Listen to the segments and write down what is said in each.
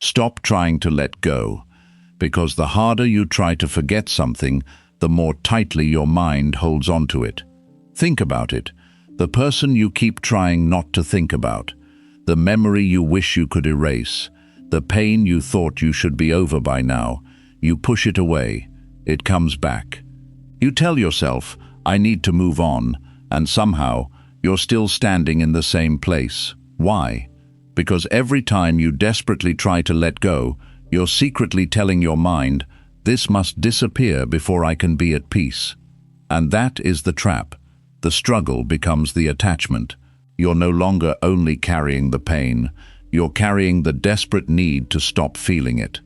Stop trying to let go, because the harder you try to forget something, the more tightly your mind holds onto it. Think about it. The person you keep trying not to think about, the memory you wish you could erase, the pain you thought you should be over by now, you push it away. It comes back. You tell yourself, I need to move on, and somehow you're still standing in the same place. Why? Because every time you desperately try to let go, you're secretly telling your mind, this must disappear before I can be at peace. And that is the trap. The struggle becomes the attachment. You're no longer only carrying the pain, you're carrying the desperate need to stop feeling it.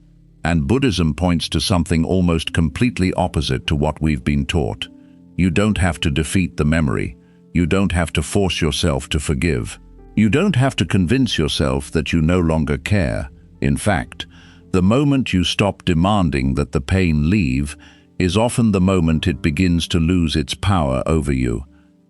And Buddhism points to something almost completely opposite to what we've been taught. You don't have to defeat the memory. You don't have to force yourself to forgive. You don't have to convince yourself that you no longer care. In fact, the moment you stop demanding that the pain leave is often the moment it begins to lose its power over you.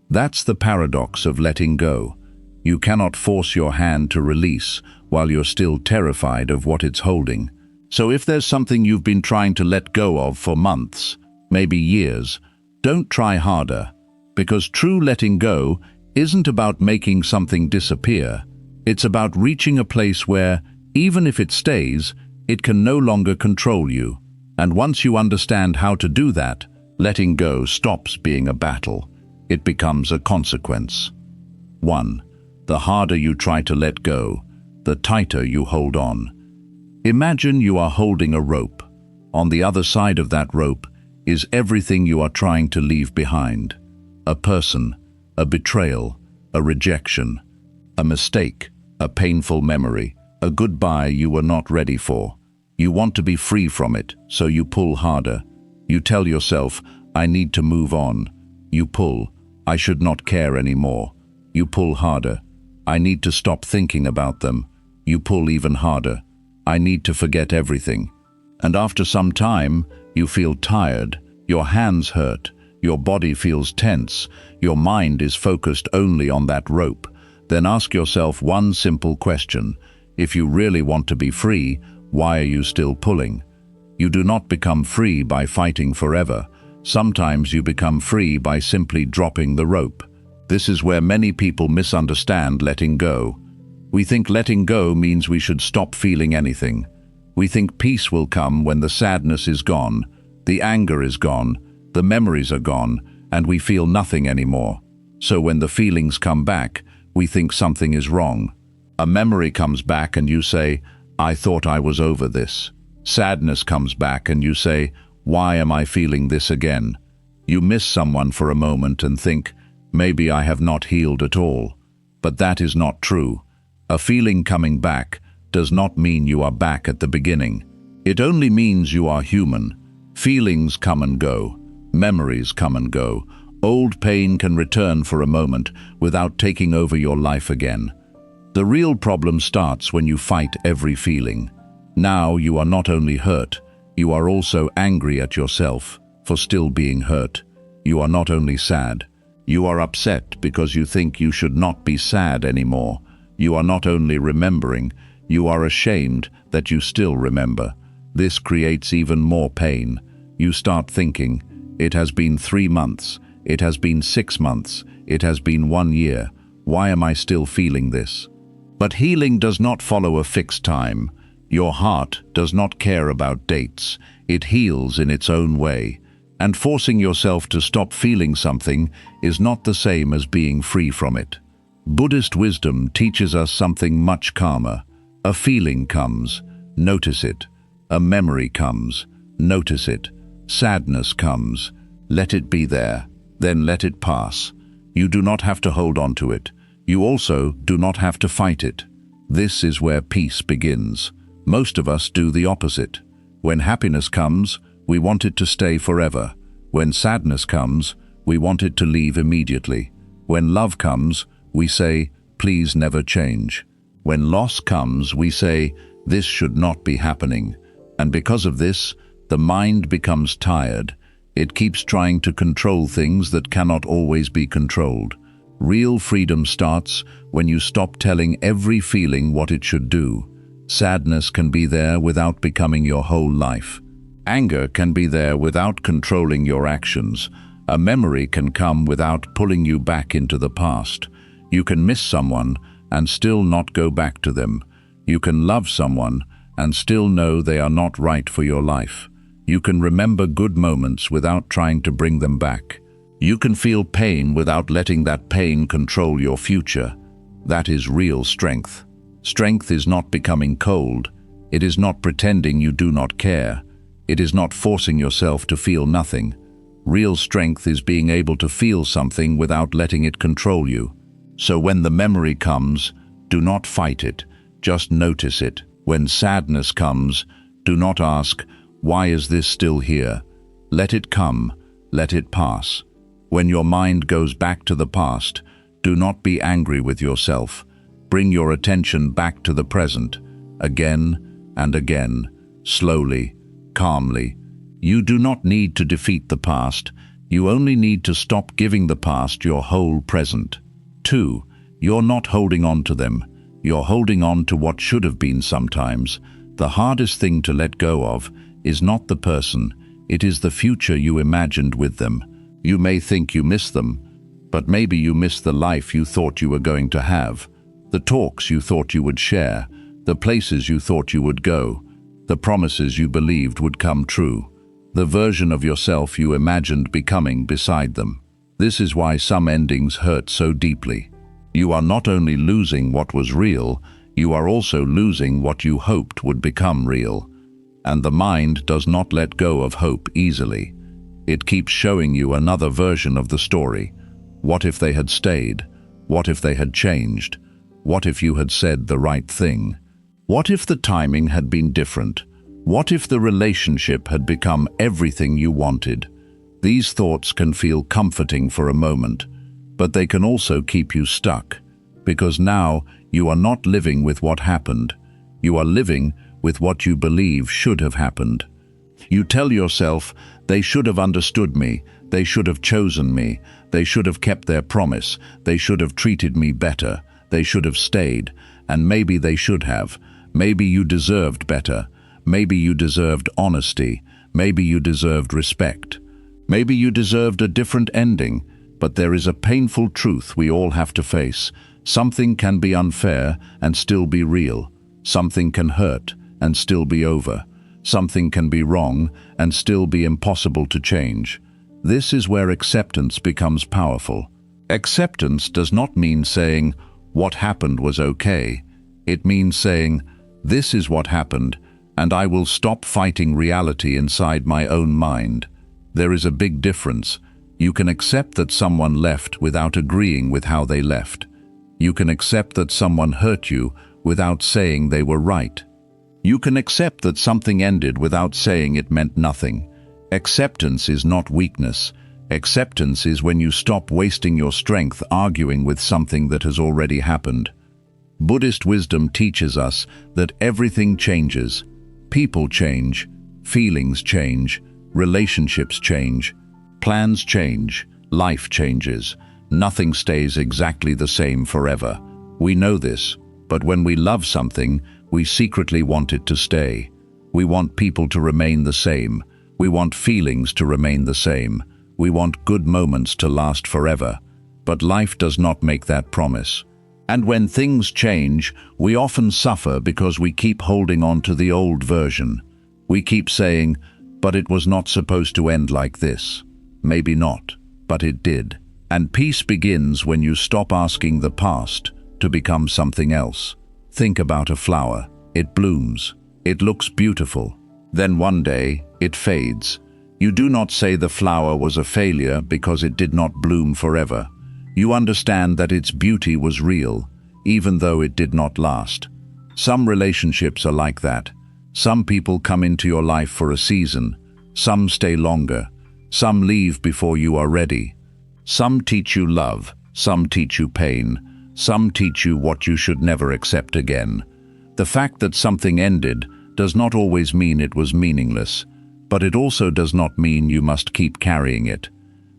That's the paradox of letting go. You cannot force your hand to release while you're still terrified of what it's holding. So if there's something you've been trying to let go of for months, maybe years, don't try harder, because true letting go isn't about making something disappear. It's about reaching a place where, even if it stays, it can no longer control you. And once you understand how to do that, letting go stops being a battle. It becomes a consequence. 1. The harder you try to let go, the tighter you hold on. Imagine you are holding a rope. On the other side of that rope is everything you are trying to leave behind. A person, a betrayal, a rejection, a mistake, a painful memory, a goodbye you were not ready for. You want to be free from it, so you pull harder. You tell yourself, I need to move on. You pull, I should not care anymore. You pull harder. I need to stop thinking about them. You pull even harder. I need to forget everything. And after some time, you feel tired, your hands hurt, your body feels tense, your mind is focused only on that rope. Then ask yourself one simple question. If you really want to be free, why are you still pulling? You do not become free by fighting forever. Sometimes you become free by simply dropping the rope. This is where many people misunderstand letting go. We think letting go means we should stop feeling anything. We think peace will come when the sadness is gone, the anger is gone, the memories are gone, and we feel nothing anymore. So when the feelings come back, we think something is wrong. A memory comes back and you say, I thought I was over this. Sadness comes back and you say, why am I feeling this again? You miss someone for a moment and think, maybe I have not healed at all. But that is not true. A feeling coming back does not mean you are back at the beginning. It only means you are human. Feelings come and go. Memories come and go. Old pain can return for a moment without taking over your life again. The real problem starts when you fight every feeling. Now you are not only hurt, you are also angry at yourself for still being hurt. You are not only sad, you are upset because you think you should not be sad anymore. You are not only remembering, you are ashamed that you still remember. This creates even more pain. You start thinking, it has been 3 months, it has been 6 months, it has been 1 year. Why am I still feeling this? But healing does not follow a fixed time. Your heart does not care about dates. It heals in its own way. And forcing yourself to stop feeling something is not the same as being free from it. Buddhist wisdom teaches us something much calmer. A feeling comes, notice it. A memory comes, notice it. Sadness comes, let it be there, then let it pass. You do not have to hold on to it. You also do not have to fight it. This is where peace begins. Most of us do the opposite. When happiness comes, we want it to stay forever. When sadness comes, we want it to leave immediately. When love comes, we say, please never change. When loss comes, we say, this should not be happening. And because of this, the mind becomes tired. It keeps trying to control things that cannot always be controlled. Real freedom starts when you stop telling every feeling what it should do. Sadness can be there without becoming your whole life. Anger can be there without controlling your actions. A memory can come without pulling you back into the past. You can miss someone and still not go back to them. You can love someone and still know they are not right for your life. You can remember good moments without trying to bring them back. You can feel pain without letting that pain control your future. That is real strength. Strength is not becoming cold. It is not pretending you do not care. It is not forcing yourself to feel nothing. Real strength is being able to feel something without letting it control you. So when the memory comes, do not fight it. Just notice it. When sadness comes, do not ask, "Why is this still here?" Let it come. Let it pass. When your mind goes back to the past, do not be angry with yourself. Bring your attention back to the present, again and again, slowly, calmly. You do not need to defeat the past. You only need to stop giving the past your whole present. 2. You're not holding on to them. You're holding on to what should have been sometimes. The hardest thing to let go of is not the person. It is the future you imagined with them. You may think you miss them, but maybe you miss the life you thought you were going to have, the talks you thought you would share, the places you thought you would go, the promises you believed would come true, the version of yourself you imagined becoming beside them. This is why some endings hurt so deeply. You are not only losing what was real, you are also losing what you hoped would become real. And the mind does not let go of hope easily. It keeps showing you another version of the story. What if they had stayed? What if they had changed? What if you had said the right thing? What if the timing had been different? What if the relationship had become everything you wanted? These thoughts can feel comforting for a moment, but they can also keep you stuck, because now you are not living with what happened. You are living with what you believe should have happened. You tell yourself, "They should have understood me, they should have chosen me, they should have kept their promise, they should have treated me better, they should have stayed, and maybe they should have. Maybe you deserved better, maybe you deserved honesty, maybe you deserved respect. Maybe you deserved a different ending." But there is a painful truth we all have to face. Something can be unfair and still be real. Something can hurt and still be over. Something can be wrong and still be impossible to change. This is where acceptance becomes powerful. Acceptance does not mean saying, "What happened was okay." It means saying, "This is what happened, and I will stop fighting reality inside my own mind." There is a big difference. You can accept that someone left without agreeing with how they left. You can accept that someone hurt you without saying they were right. You can accept that something ended without saying it meant nothing. Acceptance is not weakness. Acceptance is when you stop wasting your strength arguing with something that has already happened. Buddhist wisdom teaches us that everything changes. People change, feelings change, relationships change, plans change, life changes. Nothing stays exactly the same forever. We know this, but when we love something, we secretly want it to stay. We want people to remain the same. We want feelings to remain the same. We want good moments to last forever. But life does not make that promise. And when things change, we often suffer because we keep holding on to the old version. We keep saying, "But it was not supposed to end like this." Maybe not, but it did. And peace begins when you stop asking the past to become something else. Think about a flower. It blooms. It looks beautiful. Then one day, it fades. You do not say the flower was a failure because it did not bloom forever. You understand that its beauty was real, even though it did not last. Some relationships are like that. Some people come into your life for a season. Some stay longer. Some leave before you are ready. Some teach you love. Some teach you pain. Some teach you what you should never accept again. The fact that something ended does not always mean it was meaningless, but it also does not mean you must keep carrying it.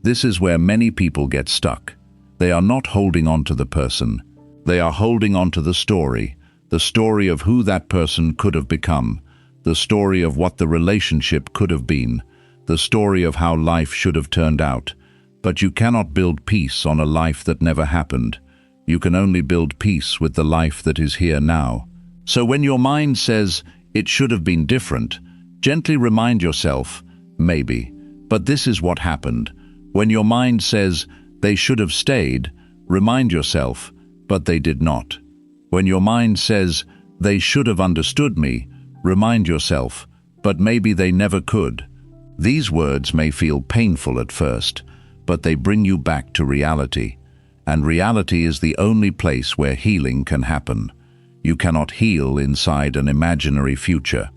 This is where many people get stuck. They are not holding on to the person. They are holding on to the story, the story of who that person could have become, the story of what the relationship could have been, the story of how life should have turned out. But you cannot build peace on a life that never happened. You can only build peace with the life that is here now. So when your mind says, "It should have been different," gently remind yourself, "Maybe, but this is what happened." When your mind says, "They should have stayed," remind yourself, "But they did not." When your mind says, "They should have understood me," remind yourself, "But maybe they never could." These words may feel painful at first, but they bring you back to reality. And reality is the only place where healing can happen. You cannot heal inside an imaginary future.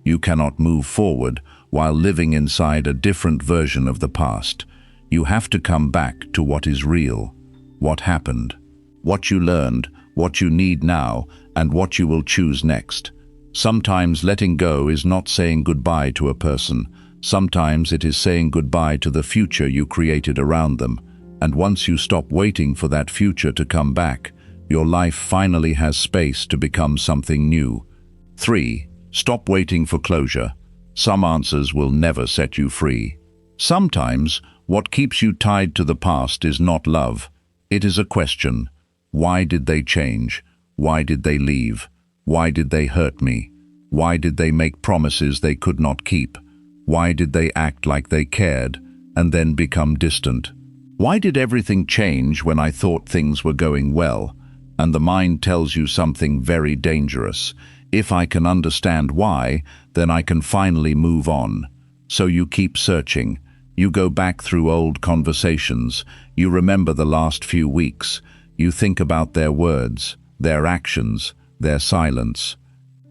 You cannot move forward while living inside a different version of the past. You have to come back to what is real, what happened, what you learned, what you need now, and what you will choose next. Sometimes letting go is not saying goodbye to a person. Sometimes it is saying goodbye to the future you created around them. And once you stop waiting for that future to come back, your life finally has space to become something new. 3. Stop waiting for closure. Some answers will never set you free. Sometimes what keeps you tied to the past is not love. It is a question. Why did they change? Why did they leave? Why did they hurt me? Why did they make promises they could not keep? Why did they act like they cared and then become distant? Why did everything change when I thought things were going well? And the mind tells you something very dangerous. If I can understand why, then I can finally move on. So you keep searching. You go back through old conversations. You remember the last few weeks. You think about their words, their actions, their silence.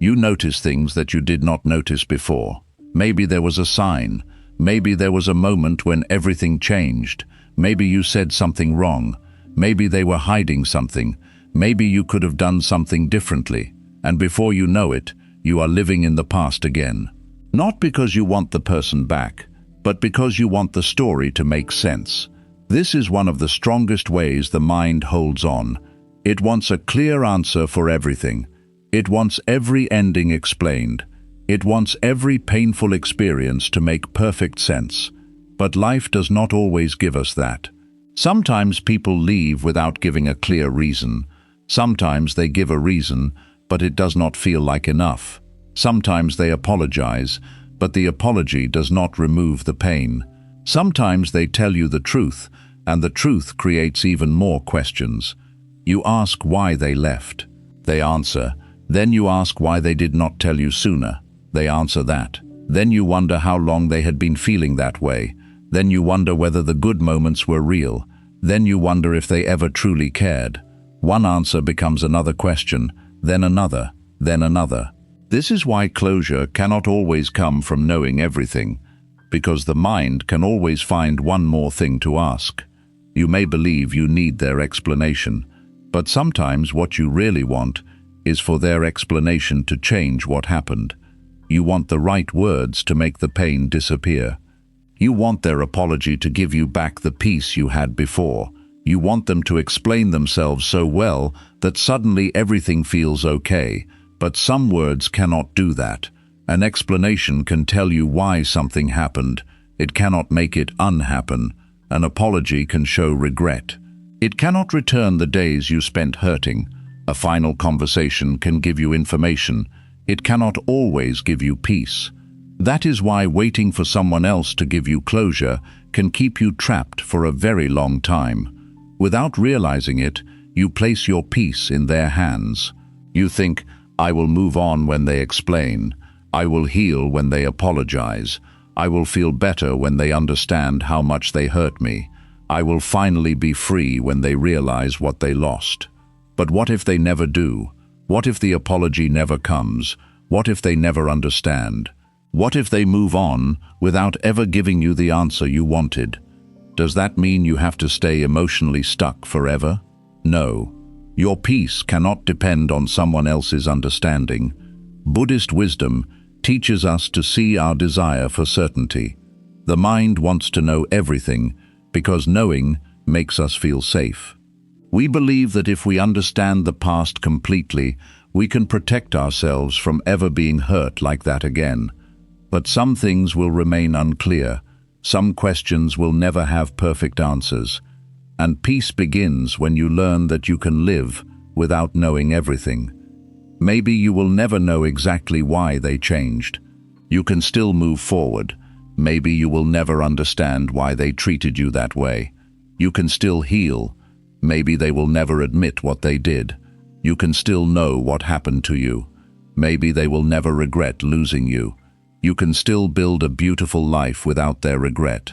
You notice things that you did not notice before. Maybe there was a sign. Maybe there was a moment when everything changed. Maybe you said something wrong. Maybe they were hiding something. Maybe you could have done something differently. And before you know it, you are living in the past again. Not because you want the person back, but because you want the story to make sense. This is one of the strongest ways the mind holds on. It wants a clear answer for everything. It wants every ending explained. It wants every painful experience to make perfect sense. But life does not always give us that. Sometimes people leave without giving a clear reason. Sometimes they give a reason, but it does not feel like enough. Sometimes they apologize, but the apology does not remove the pain. Sometimes they tell you the truth, and the truth creates even more questions. You ask why they left. They answer. Then you ask why they did not tell you sooner. They answer that. Then you wonder how long they had been feeling that way. Then you wonder whether the good moments were real. Then you wonder if they ever truly cared. One answer becomes another question, then another, then another. This is why closure cannot always come from knowing everything, because the mind can always find one more thing to ask. You may believe you need their explanation, but sometimes what you really want is for their explanation to change what happened. You want the right words to make the pain disappear. You want their apology to give you back the peace you had before. You want them to explain themselves so well that suddenly everything feels okay. But some words cannot do that. An explanation can tell you why something happened. It cannot make it unhappen. An apology can show regret. It cannot return the days you spent hurting. A final conversation can give you information. It cannot always give you peace. That is why waiting for someone else to give you closure can keep you trapped for a very long time. Without realizing it, you place your peace in their hands. You think, I will move on when they explain. I will heal when they apologize. I will feel better when they understand how much they hurt me. I will finally be free when they realize what they lost. But what if they never do? What if the apology never comes? What if they never understand? What if they move on without ever giving you the answer you wanted? Does that mean you have to stay emotionally stuck forever? No. Your peace cannot depend on someone else's understanding. Buddhist wisdom teaches us to see our desire for certainty. The mind wants to know everything because knowing makes us feel safe. We believe that if we understand the past completely, We can protect ourselves from ever being hurt like that again. But some things will remain unclear. Some questions will never have perfect answers. And peace begins when you learn that you can live without knowing everything. Maybe you will never know exactly why they changed. You can still move forward. Maybe you will never understand why they treated you that way. You can still heal. Maybe they will never admit what they did. You can still know what happened to you. Maybe they will never regret losing you. You can still build a beautiful life without their regret.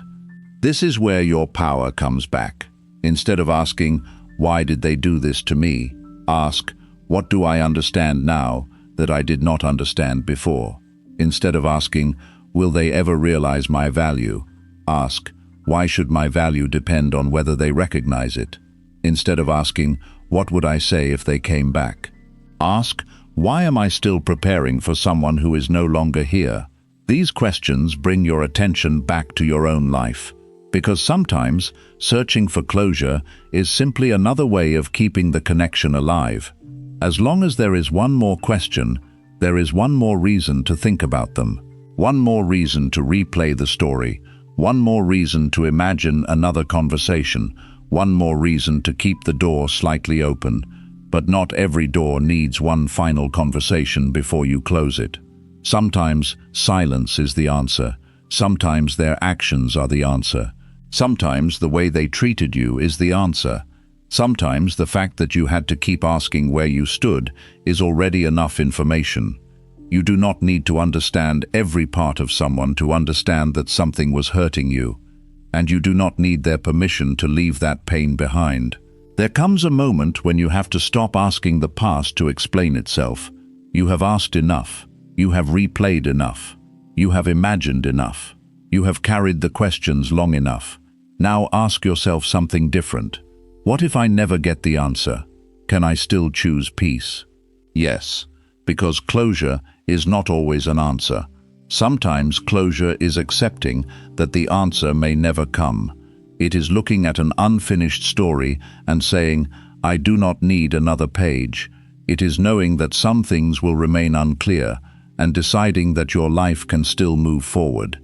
This is where your power comes back. Instead of asking, "Why did they do this to me?" ask, "What do I understand now that I did not understand before?" Instead of asking, "Will they ever realize my value?" ask, "Why should my value depend on whether they recognize it?" Instead of asking, "What would I say if they came back?" ask, "Why am I still preparing for someone who is no longer here?" These questions bring your attention back to your own life, because sometimes searching for closure is simply another way of keeping the connection alive. As long as there is one more question, there is one more reason to think about them, one more reason to replay the story, one more reason to imagine another conversation, one more reason to keep the door slightly open. But not every door needs one final conversation before you close it. Sometimes silence is the answer. Sometimes their actions are the answer. Sometimes the way they treated you is the answer. Sometimes the fact that you had to keep asking where you stood is already enough information. You do not need to understand every part of someone to understand that something was hurting you, and you do not need their permission to leave that pain behind. There comes a moment when you have to stop asking the past to explain itself. You have asked enough. You have replayed enough. You have imagined enough. You have carried the questions long enough. Now ask yourself something different. What if I never get the answer? Can I still choose peace? Yes, because closure is not always an answer. Sometimes closure is accepting that the answer may never come. It is looking at an unfinished story and saying, "I do not need another page." It is knowing that some things will remain unclear and deciding that your life can still move forward.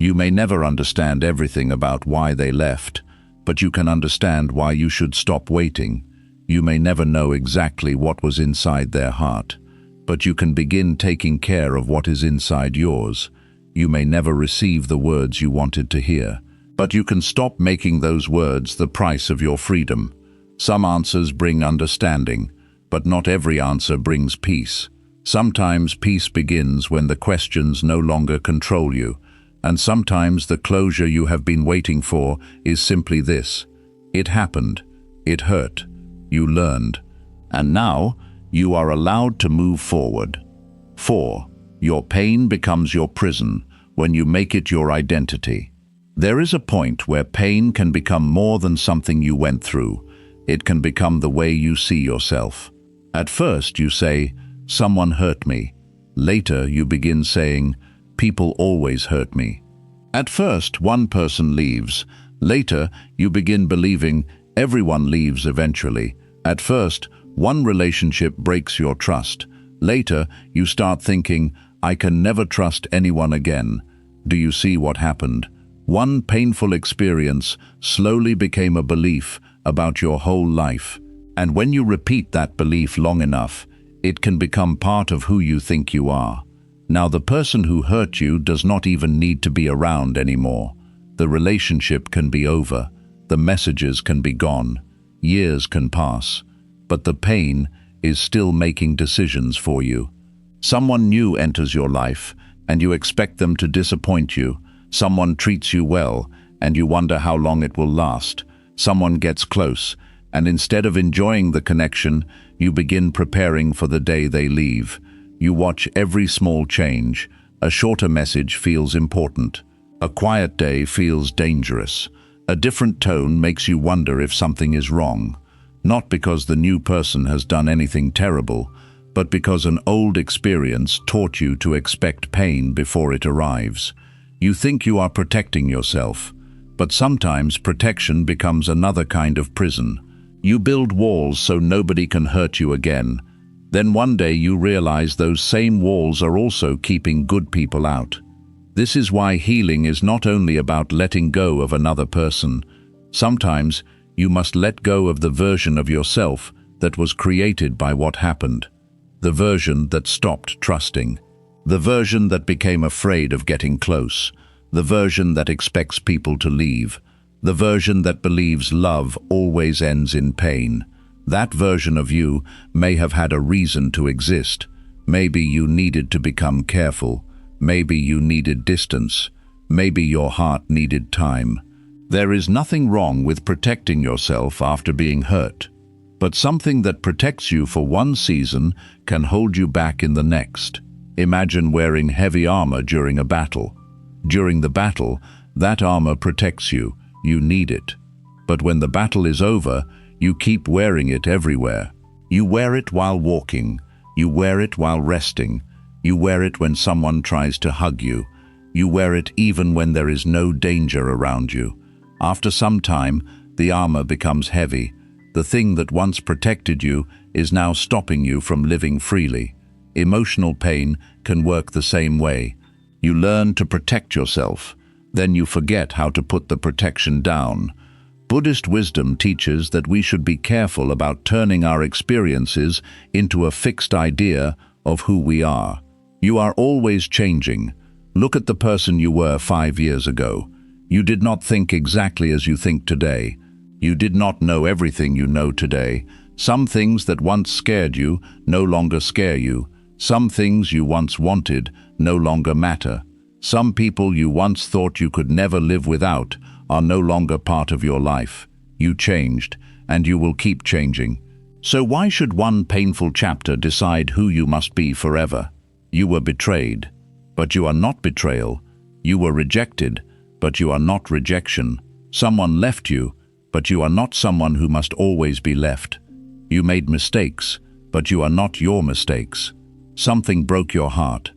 You may never understand everything about why they left, but you can understand why you should stop waiting. You may never know exactly what was inside their heart, but you can begin taking care of what is inside yours. You may never receive the words you wanted to hear, but you can stop making those words the price of your freedom. Some answers bring understanding, but not every answer brings peace. Sometimes peace begins when the questions no longer control you, and sometimes the closure you have been waiting for is simply this: it happened, it hurt, you learned, and now you are allowed to move forward. 4. Your pain becomes your prison when you make it your identity. There is a point where pain can become more than something you went through. It can become the way you see yourself. At first you say, "Someone hurt me." Later you begin saying, "People always hurt me." At first one person leaves. Later you begin believing everyone leaves eventually. At first one relationship breaks your trust. Later you start thinking, "I can never trust anyone again." Do you see what happened? One painful experience slowly became a belief about your whole life. And when you repeat that belief long enough, it can become part of who you think you are. Now the person who hurt you does not even need to be around anymore. The relationship can be over. The messages can be gone. Years can pass. But the pain is still making decisions for you. Someone new enters your life, and you expect them to disappoint you. Someone treats you well, and you wonder how long it will last. Someone gets close, and instead of enjoying the connection, you begin preparing for the day they leave. You watch every small change. A shorter message feels important. A quiet day feels dangerous. A different tone makes you wonder if something is wrong. Not because the new person has done anything terrible, but because an old experience taught you to expect pain before it arrives. You think you are protecting yourself, but sometimes protection becomes another kind of prison. You build walls so nobody can hurt you again, Then one day you realize those same walls are also keeping good people out. This is why healing is not only about letting go of another person. Sometimes you must let go of the version of yourself that was created by what happened. The version that stopped trusting. The version that became afraid of getting close. The version that expects people to leave. The version that believes love always ends in pain. That version of you may have had a reason to exist. Maybe you needed to become careful. Maybe you needed distance. Maybe your heart needed time. There is nothing wrong with protecting yourself after being hurt. But something that protects you for one season can hold you back in the next. Imagine wearing heavy armor during a battle. During the battle, that armor protects you. You need it. But when the battle is over, you keep wearing it everywhere. You wear it while walking. You wear it while resting. You wear it when someone tries to hug you. You wear it even when there is no danger around you. After some time, the armor becomes heavy. The thing that once protected you is now stopping you from living freely. Emotional pain can work the same way. You learn to protect yourself, then you forget how to put the protection down. Buddhist wisdom teaches that we should be careful about turning our experiences into a fixed idea of who we are. You are always changing. Look at the person you were 5 years ago. You did not think exactly as you think today. You did not know everything you know today. Some things that once scared you no longer scare you. Some things you once wanted no longer matter. Some people you once thought you could never live without are no longer part of your life. You changed, and you will keep changing. So why should one painful chapter decide who you must be forever? You were betrayed, but you are not betrayal. You were rejected, but you are not rejection. Someone left you, but you are not someone who must always be left. You made mistakes, but you are not your mistakes. Something broke your heart,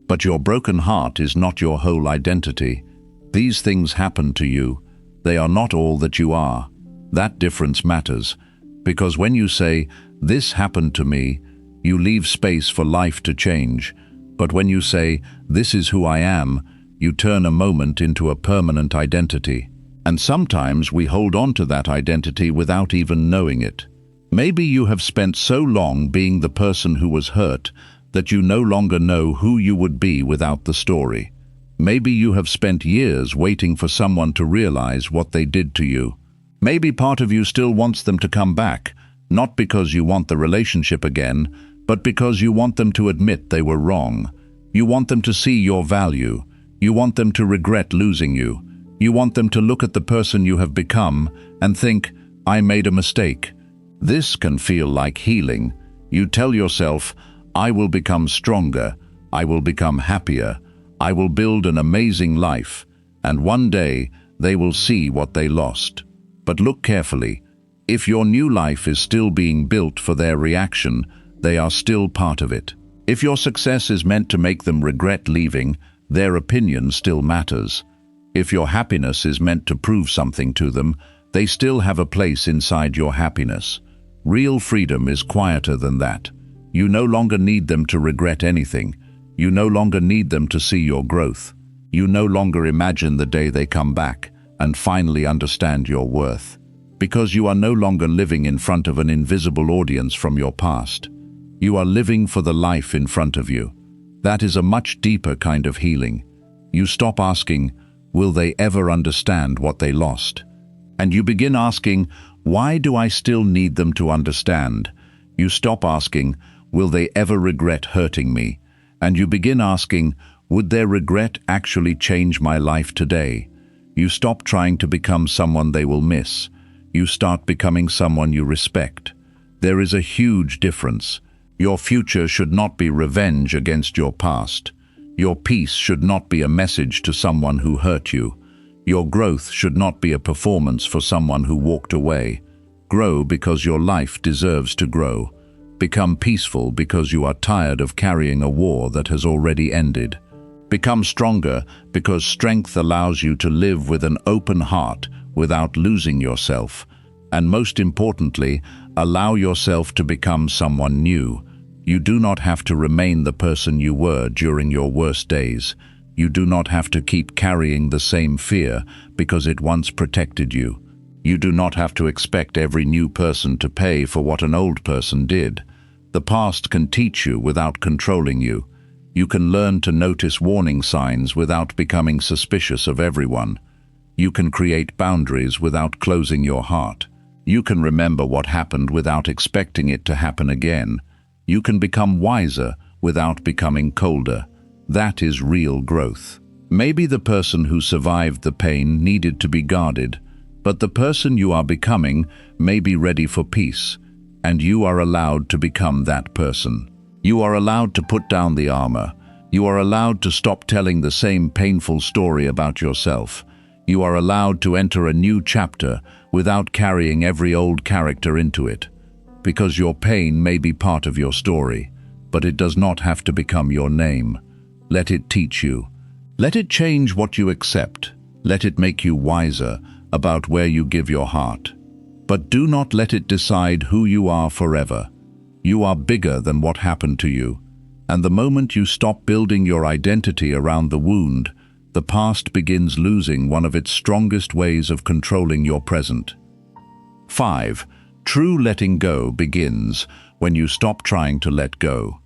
but your broken heart is not your whole identity. These things happen to you. They are not all that you are. That difference matters, because when you say, "This happened to me," you leave space for life to change. But when you say, "This is who I am," you turn a moment into a permanent identity. And sometimes we hold on to that identity without even knowing it. Maybe you have spent so long being the person who was hurt that you no longer know who you would be without the story. Maybe you have spent years waiting for someone to realize what they did to you. Maybe part of you still wants them to come back, not because you want the relationship again, but because you want them to admit they were wrong. You want them to see your value. You want them to regret losing you. You want them to look at the person you have become and think, "I made a mistake." This can feel like healing. You tell yourself, "I will become stronger. I will become happier. I will build an amazing life." And one day, they will see what they lost. But look carefully. If your new life is still being built for their reaction, they are still part of it. If your success is meant to make them regret leaving, their opinion still matters. If your happiness is meant to prove something to them, they still have a place inside your happiness. Real freedom is quieter than that. You no longer need them to regret anything. You no longer need them to see your growth. You no longer imagine the day they come back and finally understand your worth. Because you are no longer living in front of an invisible audience from your past. You are living for the life in front of you. That is a much deeper kind of healing. You stop asking, "Will they ever understand what they lost?" And you begin asking, "Why do I still need them to understand?" You stop asking, "Will they ever regret hurting me?" And you begin asking, "Would their regret actually change my life today?" You stop trying to become someone they will miss. You start becoming someone you respect. There is a huge difference. Your future should not be revenge against your past. Your peace should not be a message to someone who hurt you. Your growth should not be a performance for someone who walked away. Grow because your life deserves to grow. Become peaceful because you are tired of carrying a war that has already ended. Become stronger because strength allows you to live with an open heart without losing yourself. And most importantly, allow yourself to become someone new. You do not have to remain the person you were during your worst days. You do not have to keep carrying the same fear because it once protected you. You do not have to expect every new person to pay for what an old person did. The past can teach you without controlling you. You can learn to notice warning signs without becoming suspicious of everyone. You can create boundaries without closing your heart. You can remember what happened without expecting it to happen again. You can become wiser without becoming colder. That is real growth. Maybe the person who survived the pain needed to be guarded, but the person you are becoming may be ready for peace, and you are allowed to become that person. You are allowed to put down the armor. You are allowed to stop telling the same painful story about yourself. You are allowed to enter a new chapter without carrying every old character into it. Because your pain may be part of your story, but it does not have to become your name. Let it teach you. Let it change what you accept. Let it make you wiser about where you give your heart. But do not let it decide who you are forever. You are bigger than what happened to you, and the moment you stop building your identity around the wound, the past begins losing one of its strongest ways of controlling your present. 5. True letting go begins when you stop trying to let go.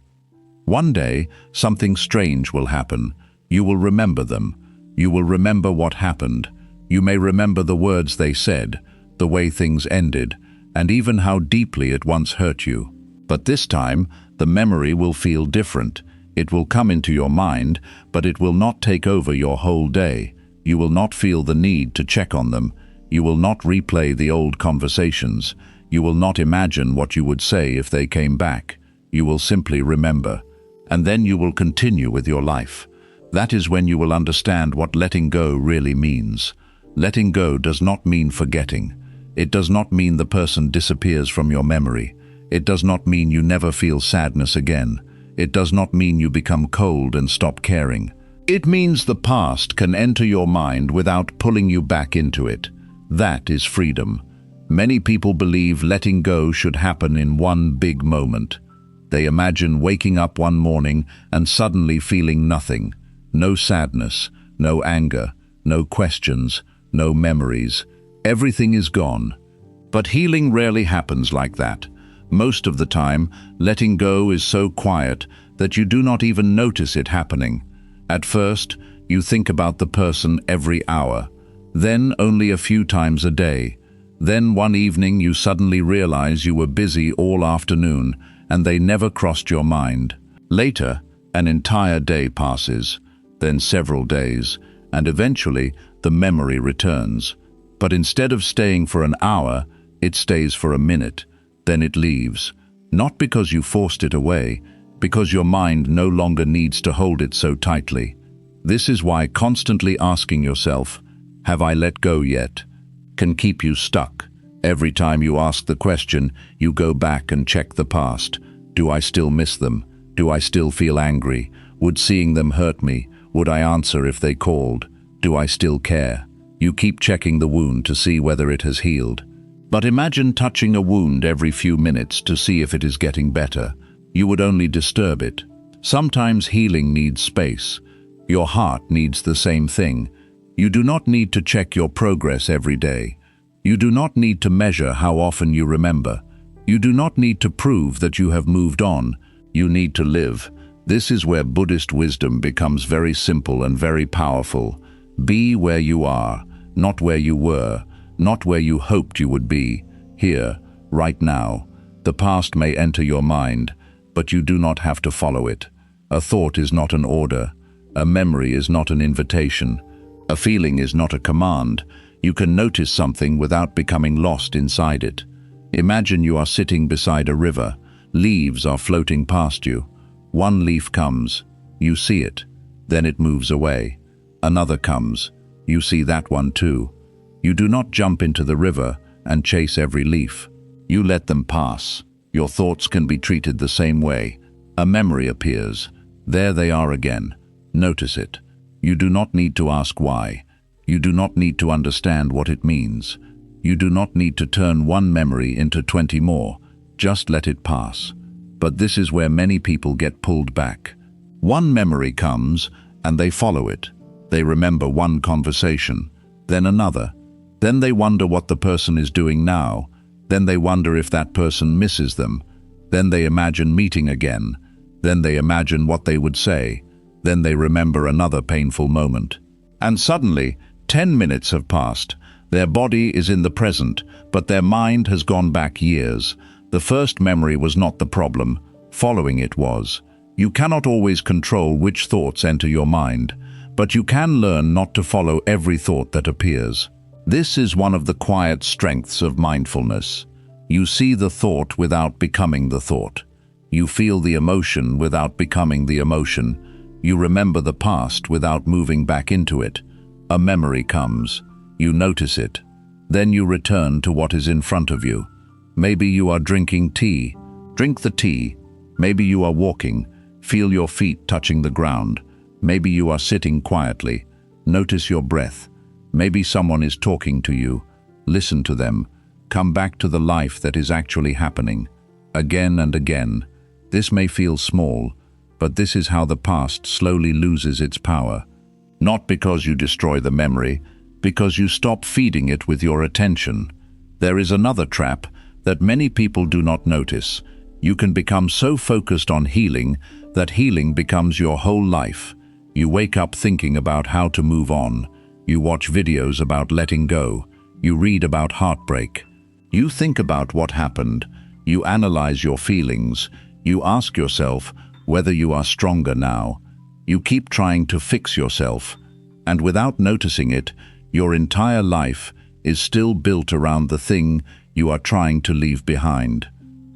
One day, something strange will happen. You will remember them. You will remember what happened. You may remember the words they said, the way things ended, and even how deeply it once hurt you. But this time, the memory will feel different. It will come into your mind, but it will not take over your whole day. You will not feel the need to check on them. You will not replay the old conversations. You will not imagine what you would say if they came back. You will simply remember. And then you will continue with your life. That is when you will understand what letting go really means. Letting go does not mean forgetting. It does not mean the person disappears from your memory. It does not mean you never feel sadness again. It does not mean you become cold and stop caring. It means the past can enter your mind without pulling you back into it. That is freedom. Many people believe letting go should happen in one big moment. They imagine waking up one morning and suddenly feeling nothing. No sadness, no anger, no questions, no memories. Everything is gone. But healing rarely happens like that. Most of the time, letting go is so quiet that you do not even notice it happening. At first, you think about the person every hour, then only a few times a day. Then one evening you suddenly realize you were busy all afternoon and they never crossed your mind. Later, an entire day passes, then several days, and eventually the memory returns. But instead of staying for an hour, it stays for a minute. Then it leaves, not because you forced it away, because your mind no longer needs to hold it so tightly. This is why constantly asking yourself, "Have I let go yet?" can keep you stuck. Every time you ask the question, you go back and check the past. Do I still miss them? Do I still feel angry? Would seeing them hurt me? Would I answer if they called? Do I still care? You keep checking the wound to see whether it has healed. But imagine touching a wound every few minutes to see if it is getting better. You would only disturb it. Sometimes healing needs space. Your heart needs the same thing. You do not need to check your progress every day. You do not need to measure how often you remember. You do not need to prove that you have moved on. You need to live. This is where Buddhist wisdom becomes very simple and very powerful. Be where you are, not where you were. Not where you hoped you would be, here, right now. The past may enter your mind, but you do not have to follow it. A thought is not an order. A memory is not an invitation. A feeling is not a command. You can notice something without becoming lost inside it. Imagine you are sitting beside a river. Leaves are floating past you. One leaf comes. You see it. Then it moves away. Another comes. You see that one too. You do not jump into the river and chase every leaf. You let them pass. Your thoughts can be treated the same way. A memory appears. There they are again. Notice it. You do not need to ask why. You do not need to understand what it means. You do not need to turn one memory into 20 more. Just let it pass. But this is where many people get pulled back. One memory comes, and they follow it. They remember one conversation, then another. Then they wonder what the person is doing now. Then they wonder if that person misses them. Then they imagine meeting again. Then they imagine what they would say. Then they remember another painful moment. And suddenly, 10 minutes have passed. Their body is in the present, but their mind has gone back years. The first memory was not the problem. Following it was. You cannot always control which thoughts enter your mind, but you can learn not to follow every thought that appears. This is one of the quiet strengths of mindfulness. You see the thought without becoming the thought. You feel the emotion without becoming the emotion. You remember the past without moving back into it. A memory comes. You notice it. Then you return to what is in front of you. Maybe you are drinking tea. Drink the tea. Maybe you are walking. Feel your feet touching the ground. Maybe you are sitting quietly. Notice your breath. Maybe someone is talking to you. Listen to them. Come back to the life that is actually happening. Again and again. This may feel small, but this is how the past slowly loses its power. Not because you destroy the memory, because you stop feeding it with your attention. There is another trap that many people do not notice. You can become so focused on healing that healing becomes your whole life. You wake up thinking about how to move on. You watch videos about letting go. You read about heartbreak. You think about what happened. You analyze your feelings. You ask yourself whether you are stronger now. You keep trying to fix yourself, and without noticing it, your entire life is still built around the thing you are trying to leave behind.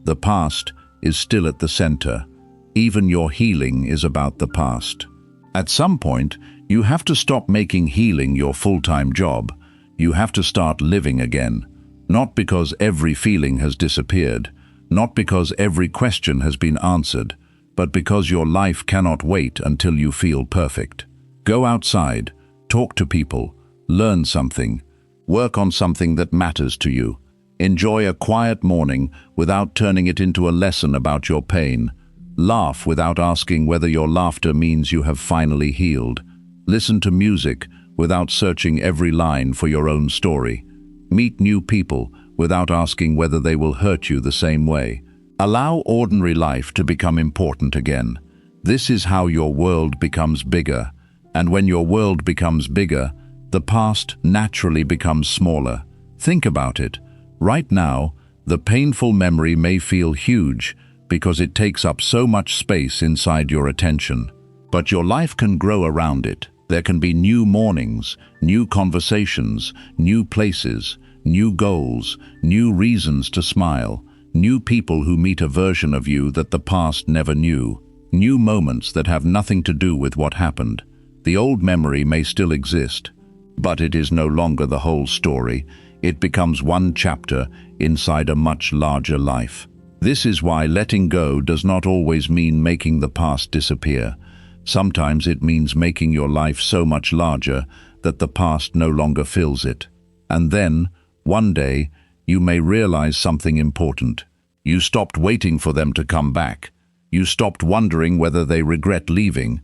The past is still at the center. Even your healing is about the past. At some point, you have to stop making healing your full-time job. You have to start living again. Not because every feeling has disappeared, not because every question has been answered, but because your life cannot wait until you feel perfect. Go outside, talk to people, learn something, work on something that matters to you. Enjoy a quiet morning without turning it into a lesson about your pain. Laugh without asking whether your laughter means you have finally healed. Listen to music without searching every line for your own story. Meet new people without asking whether they will hurt you the same way. Allow ordinary life to become important again. This is how your world becomes bigger. And when your world becomes bigger, the past naturally becomes smaller. Think about it. Right now, the painful memory may feel huge because it takes up so much space inside your attention. But your life can grow around it. There can be new mornings, new conversations, new places, new goals, new reasons to smile, new people who meet a version of you that the past never knew, new moments that have nothing to do with what happened. The old memory may still exist, but it is no longer the whole story. It becomes one chapter inside a much larger life. This is why letting go does not always mean making the past disappear. Sometimes it means making your life so much larger that the past no longer fills it. And then, one day, you may realize something important. You stopped waiting for them to come back. You stopped wondering whether they regret leaving.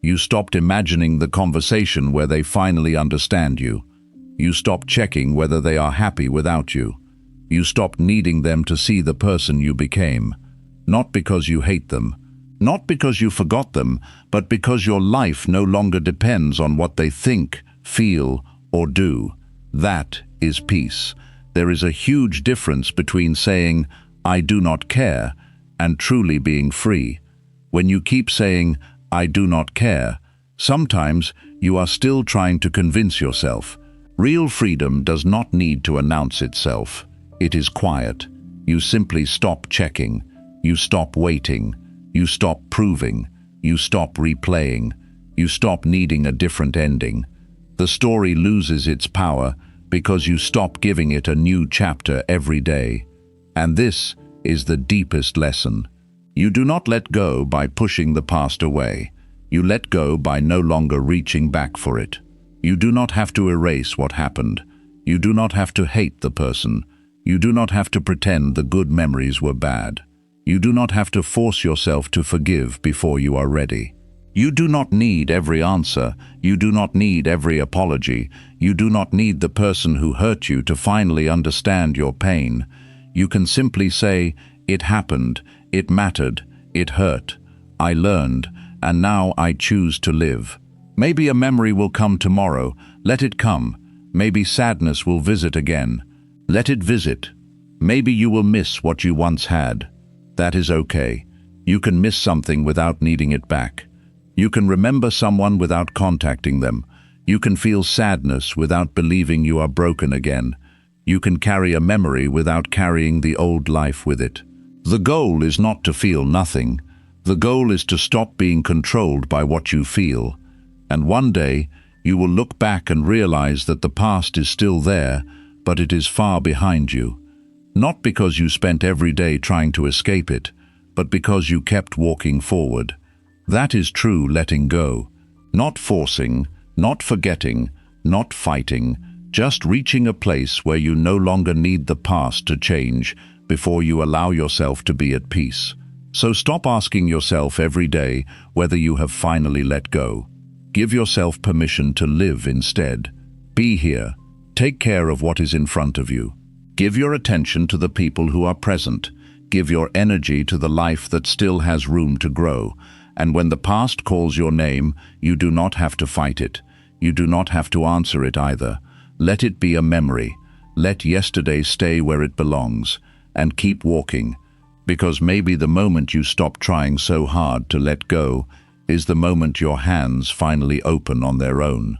You stopped imagining the conversation where they finally understand you. You stopped checking whether they are happy without you. You stopped needing them to see the person you became. Not because you hate them, not because you forgot them, but because your life no longer depends on what they think, feel, or do. That is peace. There is a huge difference between saying, "I do not care," and truly being free. When you keep saying, "I do not care," sometimes you are still trying to convince yourself. Real freedom does not need to announce itself. It is quiet. You simply stop checking. You stop waiting. You stop proving. You stop replaying. You stop needing a different ending. The story loses its power because you stop giving it a new chapter every day. And this is the deepest lesson. You do not let go by pushing the past away. You let go by no longer reaching back for it. You do not have to erase what happened. You do not have to hate the person. You do not have to pretend the good memories were bad. You do not have to force yourself to forgive before you are ready. You do not need every answer. You do not need every apology. You do not need the person who hurt you to finally understand your pain. You can simply say, "It happened, it mattered, it hurt. I learned, and now I choose to live." Maybe a memory will come tomorrow. Let it come. Maybe sadness will visit again. Let it visit. Maybe you will miss what you once had. That is okay. You can miss something without needing it back. You can remember someone without contacting them. You can feel sadness without believing you are broken again. You can carry a memory without carrying the old life with it. The goal is not to feel nothing. The goal is to stop being controlled by what you feel. And one day, you will look back and realize that the past is still there, but it is far behind you. Not because you spent every day trying to escape it, but because you kept walking forward. That is true letting go. Not forcing, not forgetting, not fighting, just reaching a place where you no longer need the past to change before you allow yourself to be at peace. So stop asking yourself every day whether you have finally let go. Give yourself permission to live instead. Be here. Take care of what is in front of you. Give your attention to the people who are present. Give your energy to the life that still has room to grow. And when the past calls your name, you do not have to fight it. You do not have to answer it either. Let it be a memory. Let yesterday stay where it belongs. And keep walking. Because maybe the moment you stop trying so hard to let go is the moment your hands finally open on their own.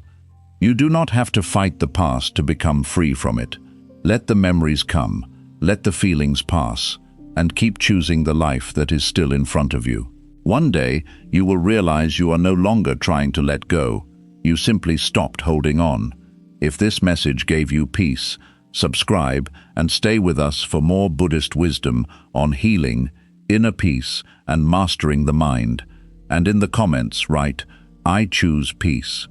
You do not have to fight the past to become free from it. Let the memories come, let the feelings pass, and keep choosing the life that is still in front of you. One day, you will realize you are no longer trying to let go. You simply stopped holding on. If this message gave you peace, subscribe and stay with us for more Buddhist wisdom on healing, inner peace, and mastering the mind. And in the comments, write, "I choose peace."